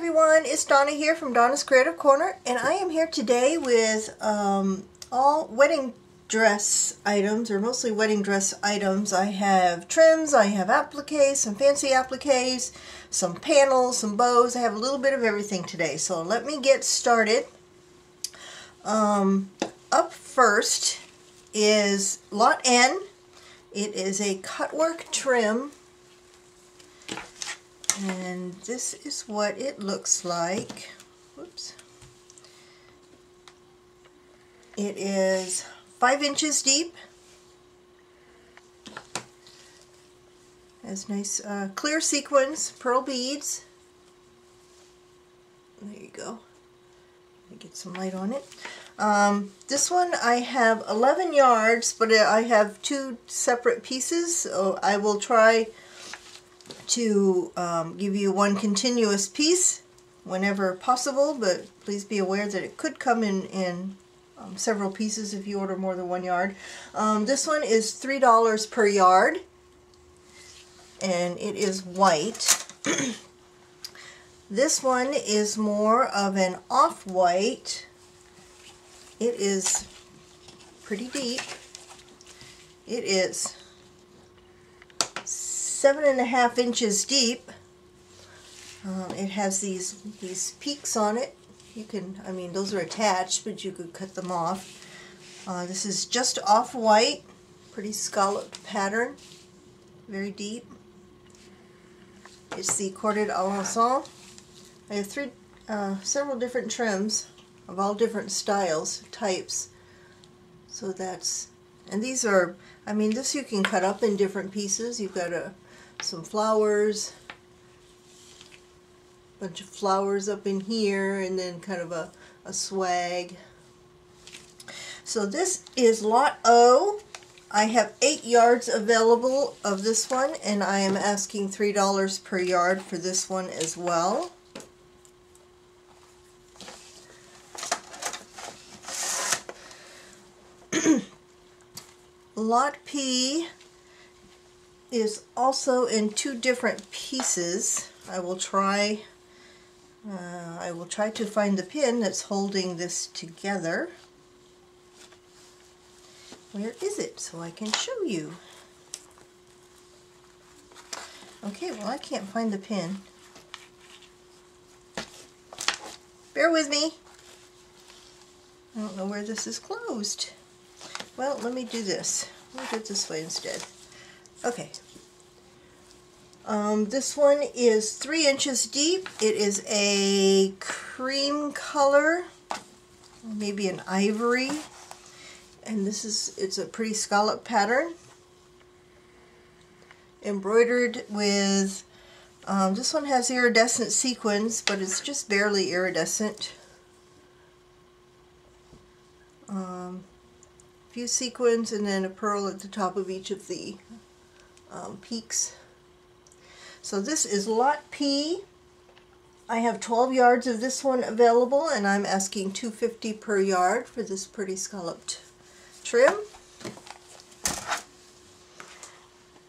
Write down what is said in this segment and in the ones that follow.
everyone, it's Donna here from Donna's Creative Corner, and I am here today with all wedding dress items, or mostly wedding dress items. I have trims, I have appliques, some fancy appliques, some panels, some bows. I have a little bit of everything today, so let me get started. Up first is Lot N. It is a cutwork trim. And this is what it looks like. Whoops. It is 5 inches deep. Has nice clear sequins, pearl beads. There you go. Let me get some light on it. This one I have 11 yards, but I have 2 separate pieces, so I will try to give you one continuous piece whenever possible, but please be aware that it could come in several pieces if you order more than 1 yard. This one is $3 per yard, and it is white. This one is more of an off-white. It is pretty deep. It is 7.5 inches deep. It has these peaks on it. You can, I mean, those are attached, but you could cut them off. This is just off-white, pretty scalloped pattern, very deep. It's the corded alencon. I have several different trims of all different styles, types. So that's, and these are, I mean, this you can cut up in different pieces. You've got some flowers, a bunch of flowers up in here, and then kind of a swag. So this is Lot O. I have 8 yards available of this one, and I am asking $3 per yard for this one as well. Lot P is also in 2 different pieces. I will try to find the pin that's holding this together. Where is it so I can show you? Okay, well, I can't find the pin. Bear with me. I don't know where this is closed. Well, let me do this. Let me do it this way instead. Okay. This one is 3 inches deep. It is a cream color, maybe an ivory, and it's a pretty scallop pattern. Embroidered with, this one has iridescent sequins, but it's just barely iridescent. Few sequins and then a pearl at the top of each of the peaks. So this is Lot P. I have 12 yards of this one available, and I'm asking $2.50 per yard for this pretty scalloped trim.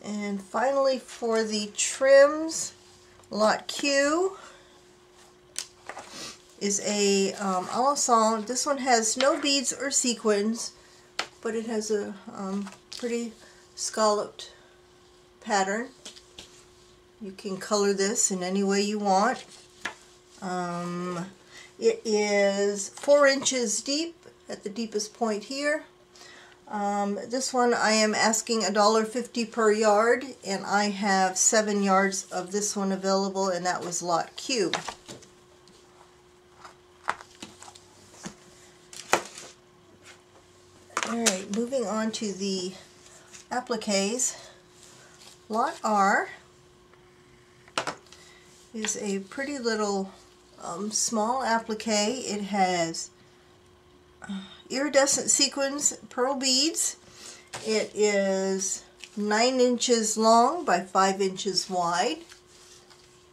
And finally, for the trims, Lot Q is a alencon. This one has no beads or sequins, but it has a pretty scalloped pattern. You can color this in any way you want. It is 4 inches deep at the deepest point here. This one I am asking $1.50 per yard, and I have 7 yards of this one available, and that was Lot Q. Alright, moving on to the appliques. Lot R is a pretty little small applique. It has iridescent sequins, pearl beads. It is 9 inches long by 5 inches wide.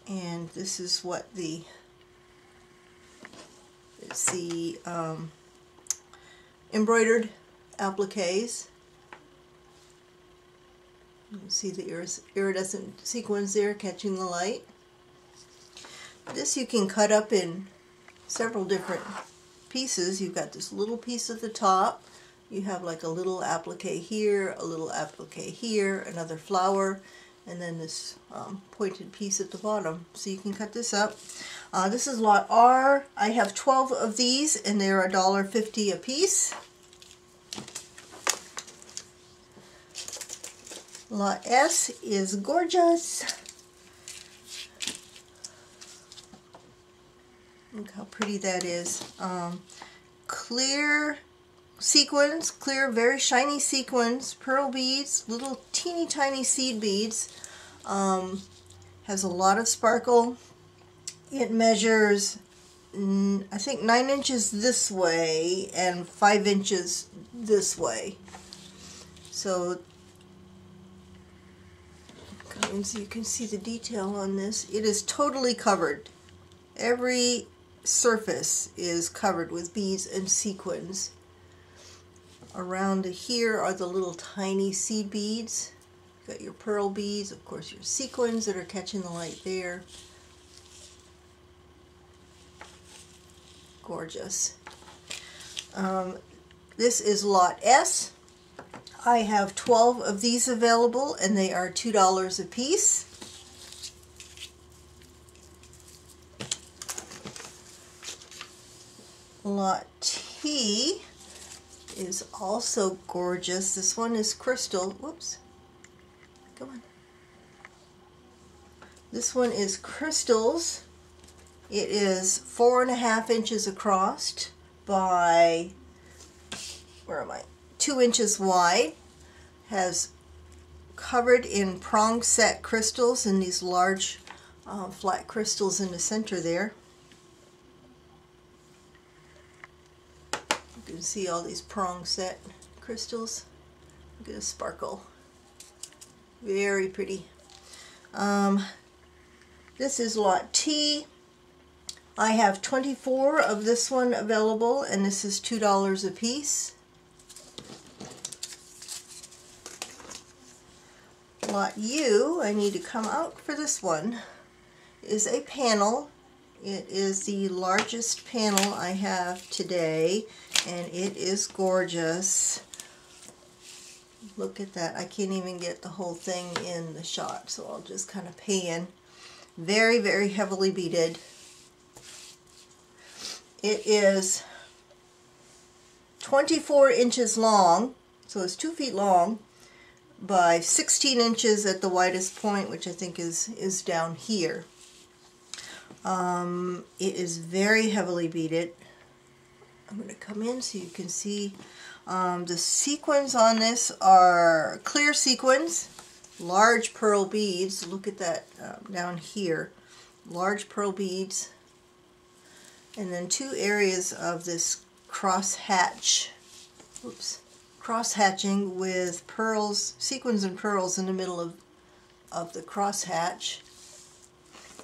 And this is what it's the embroidered appliques. You can see the iridescent sequins there catching the light. This you can cut up in several different pieces. You've got this little piece at the top. You have like a little applique here, a little applique here, another flower, and then this pointed piece at the bottom. So you can cut this up. This is lot R. I have 12 of these and they're $1.50 a piece. Lot S is gorgeous. Look how pretty that is. Clear sequins, clear, very shiny sequins, pearl beads, little teeny tiny seed beads. Has a lot of sparkle. It measures, I think, 9 inches this way and 5 inches this way. So you can see the detail on this. It is totally covered. Every surface is covered with beads and sequins. Around here are the little tiny seed beads. You've got your pearl beads, of course your sequins that are catching the light there. Gorgeous. This is lot S. I have 12 of these available and they are $2 a piece. Lot T is also gorgeous. This one is crystal. Whoops. Come on. This one is crystals. It is 4.5 inches across by, 2 inches wide. Has covered in prong set crystals and these large flat crystals in the center there. You can see all these prong set crystals. Look at the sparkle. Very pretty. This is lot T. I have 24 of this one available and this is $2 a piece. Lot U, I need to come out for this one, is a panel. It is the largest panel I have today and it is gorgeous. Look at that. I can't even get the whole thing in the shot, so I'll just kind of pan. Very, very heavily beaded. It is 24 inches long, so it's 2 feet long, by 16 inches at the widest point, which I think is down here. It is very heavily beaded. I'm going to come in so you can see the sequins on this are clear sequins, large pearl beads. Look at that down here. Large pearl beads. And then 2 areas of this cross hatch. Oops. Cross hatching with pearls, sequins and pearls in the middle of the cross hatch.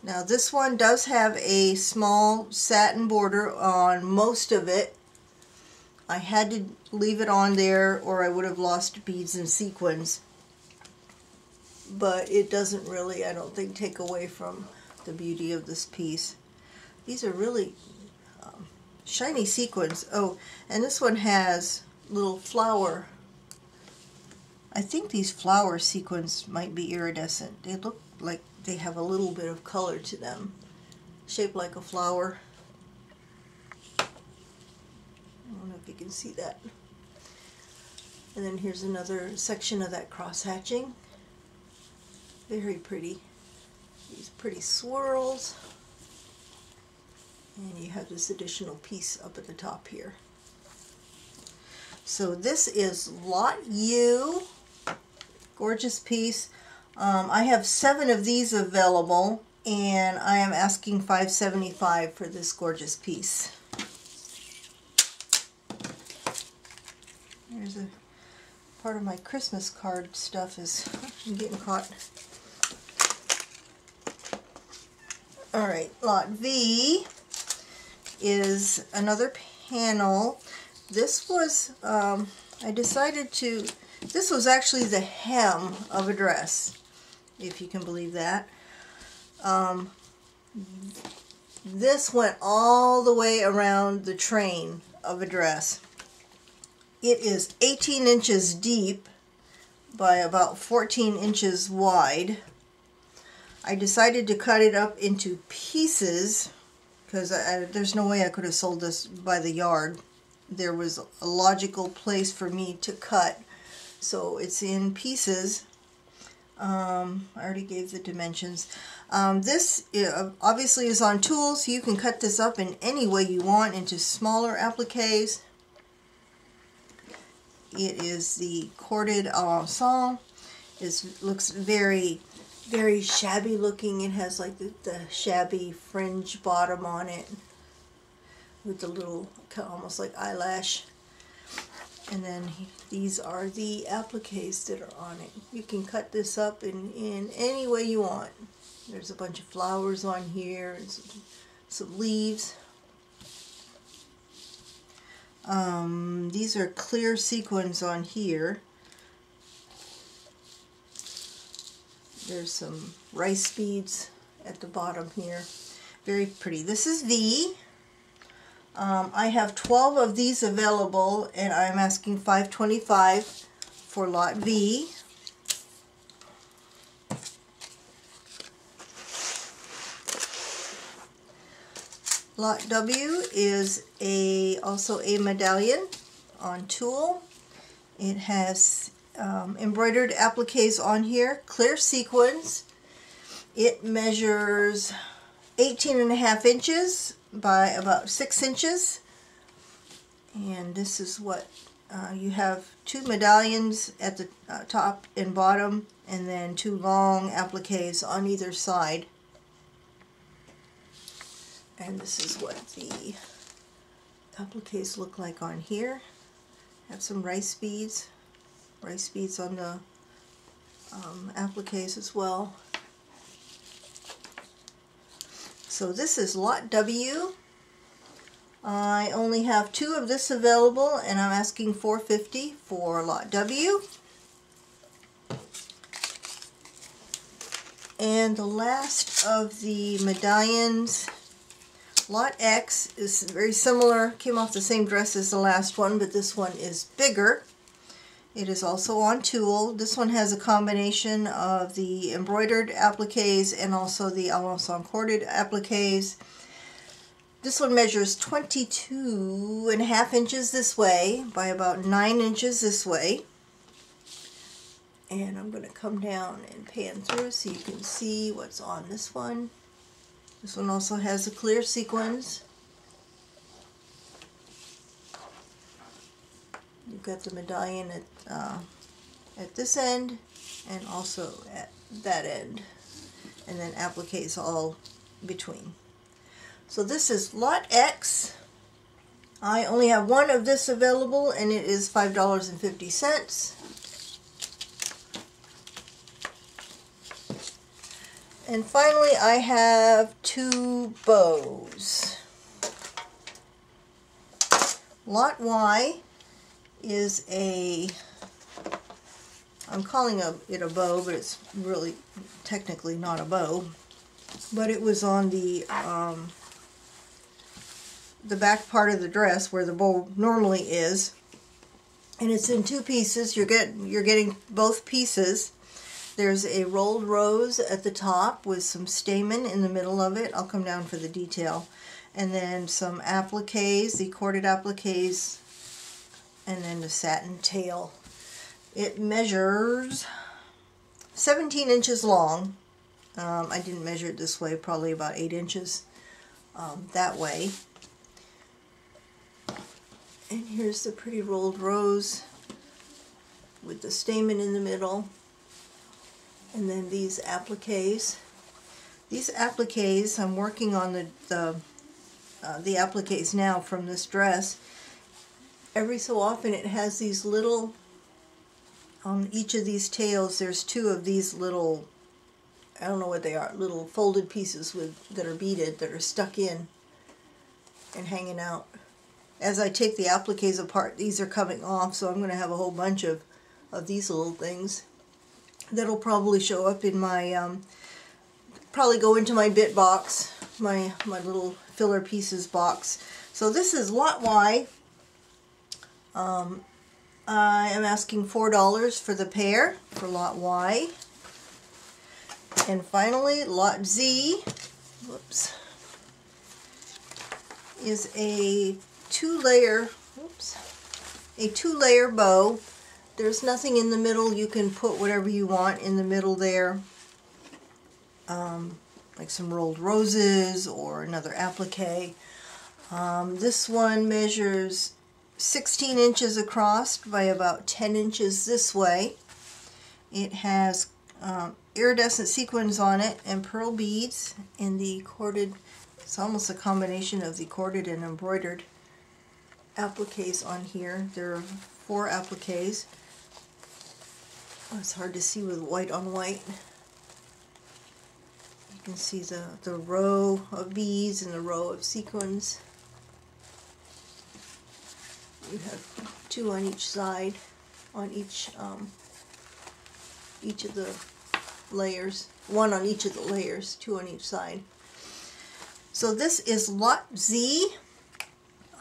Now this one does have a small satin border on most of it. I had to leave it on there or I would have lost beads and sequins. But it doesn't really, I don't think, take away from the beauty of this piece. These are really shiny sequins. Oh, and this one has little flower. I think these flower sequins might be iridescent. They look like they have a little bit of color to them, shaped like a flower. I don't know if you can see that. And then here's another section of that cross hatching. Very pretty. These pretty swirls. And you have this additional piece up at the top here. So this is lot U. Gorgeous piece. I have 7 of these available and I am asking $5.75 for this gorgeous piece. There's a part of my Christmas card stuff is I'm getting caught. Alright, lot V is another panel. This was, I decided to, this was actually the hem of a dress, if you can believe that. this went all the way around the train of a dress. It is 18 inches deep by about 14 inches wide. I decided to cut it up into pieces because there's no way I could have sold this by the yard. There was a logical place for me to cut, so it's in pieces. I already gave the dimensions. This obviously is on tulle, so you can cut this up in any way you want into smaller appliques. It is the corded alencon. It looks very, very shabby looking. It has like the shabby fringe bottom on it with the little, almost like eyelash. And then these are the appliques that are on it. You can cut this up in any way you want. There's a bunch of flowers on here, and some leaves. These are clear sequins on here. There's some rice beads at the bottom here. Very pretty. This is V. I have 12 of these available, and I'm asking $5.25 for lot V. Lot W is also a medallion on tulle. It has embroidered appliques on here, clear sequins. It measures 18.5 inches by about 6 inches. And this is what you have: 2 medallions at the top and bottom, and then 2 long appliques on either side. And this is what the appliques look like on here. Have some rice beads on the appliques as well. So this is lot W. I only have 2 of this available, and I'm asking $4.50 for lot W. And the last of the medallions, lot X, is very similar, came off the same dress as the last one, but this one is bigger. It is also on tulle. This one has a combination of the embroidered appliques and also the alencon corded appliques. This one measures 22.5 inches this way by about 9 inches this way. And I'm going to come down and pan through so you can see what's on this one. This one also has a clear sequins. You've got the medallion at this end and also at that end, and then appliques all between. So this is lot X. I only have 1 of this available, and it is $5.50. And finally, I have 2 bows. Lot Y is I'm calling it a bow, but it's really technically not a bow. But it was on the back part of the dress where the bow normally is, and it's in 2 pieces. You're getting both pieces. There's a rolled rose at the top with some stamen in the middle of it. I'll come down for the detail. And then some appliques, the corded appliques, and then the satin tail. It measures 17 inches long. I didn't measure it this way, probably about 8 inches that way. And here's the pretty rolled rose with the stamen in the middle. And then these appliques. These appliques, I'm working on the appliques now from this dress. Every so often it has these little, on each of these tails there's 2 of these little, I don't know what they are, little folded pieces that are beaded, that are stuck in and hanging out. As I take the appliques apart, these are coming off, so I'm going to have a whole bunch of these little things that'll probably show up in my, probably go into my bit box my little filler pieces box. So this is lot Y. I am asking $4 for the pair for lot Y. And finally, lot Z, whoops, is a two-layer bow. There's nothing in the middle. You can put whatever you want in the middle there, like some rolled roses or another applique. This one measures 16 inches across by about 10 inches this way. It has iridescent sequins on it and pearl beads in the corded. It's almost a combination of the corded and embroidered appliques on here. There are 4 appliques. Oh, it's hard to see with white on white. You can see the row of beads and the row of sequins. You have 2 on each side, on each of the layers. 1 on each of the layers, 2 on each side. So this is lot Z.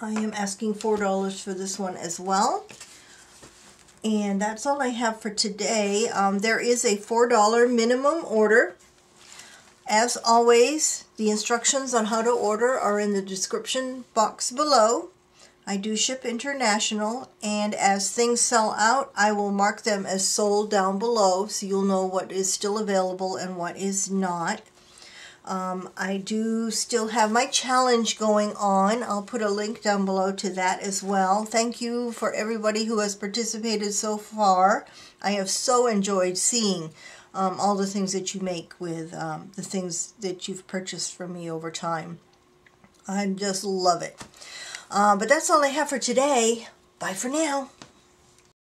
I am asking $4 for this one as well. And that's all I have for today. There is a $4 minimum order. As always, the instructions on how to order are in the description box below. I do ship international, and as things sell out, I will mark them as sold down below so you'll know what is still available and what is not. I do still have my challenge going on. I'll put a link down below to that as well. Thank you for everybody who has participated so far. I have so enjoyed seeing all the things that you make with the things that you've purchased from me over time. I just love it. But that's all I have for today. Bye for now.